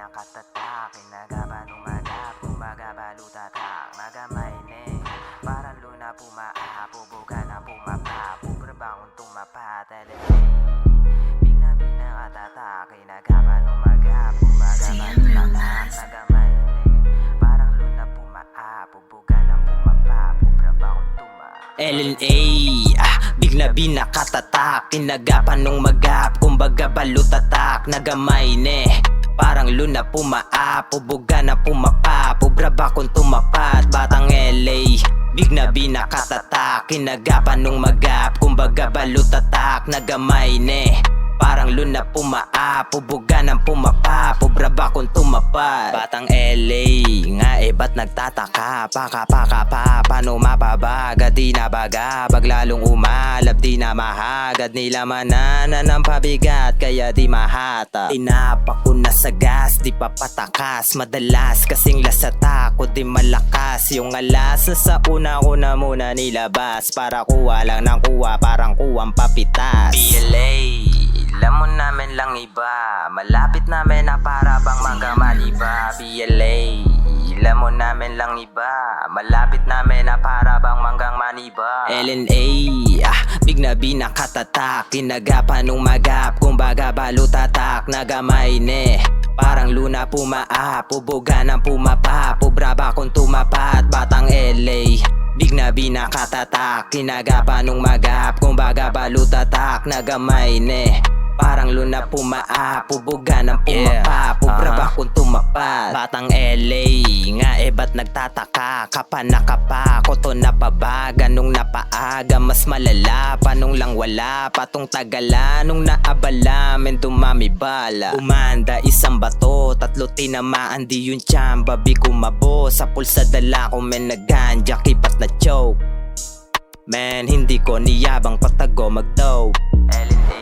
nakatatak, kinagapan umagap, kumbaga balutatak, magamay ne, parang luna pumaap, pubuga na pumapap, pubrabakong tumapa, talagay, bigla nakatatak, kinagapan umagap, kumbaga balutatak, magamay ne, parang luna pumaap, pubuga na pumapap, pubrabakong tumapa. LNA, bigla binakatatak, kinagapan nung magap, kumbaga balutatak, nagamay ne, parang luna pumaap, pubuga na pumapap, pubraba kung tumapat, batang LA. Bigla binakatatak, kinagapan nung magap, kumbaga balutatak, nagamay ne, parang luna pumaap, pubuga ng pumapap, pubraba kung tumapat. Batang LA, nga ba't nagtataka, paka pa, paano mababaga, di nabaga, baglalong umalab, di na mahagad, nilamanan ng pabigat, kaya di mahata. Tinapak ko na sa gas, di papatakas, madalas kasing lasata ko di malakas, yung alas sa una ko na muna nilabas, para kuha lang ng kuha, parang kuwang papitas. PLA, lamon namin lang iba, malapit namin na para bang manggaman iba. PLA, lamon namin lang iba, malapit namin na para bang manggang maniba. LNA, bigla binakatatak, kinagapan nung magap, kumbaga balutatak, nagamay ne, parang luna pumaap, pubuga ng pumapap, pubraba kung tumapat. Batang LA, bigla binakatatak, kinagapan nung magap, kumbaga balutatak, nagamay ne, parang luna pumaap, pubuga ng pumapap, pubraba kung tumapat. Batang LA, nga ba't nagtataka, kapanaka koto na pa ba, ganong napaaga, mas malala, panong lang wala, patong tagala, nung naabala, men dumami bala. Umanda isang bato, tatlo tinamaan, di yung tsamba, bi kumabo, sa pulsa dala ko men naganja, kipat na choke. Man, hindi ko niyabang patago mag-dope. LNA,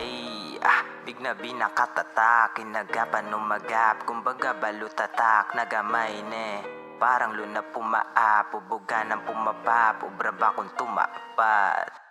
bigla binakatatak, kinagapan nung magap, kumbaga balutatak, nagamay ne, parang luna pumaap, pubuga ng pumapap, pubraba kung tumapat.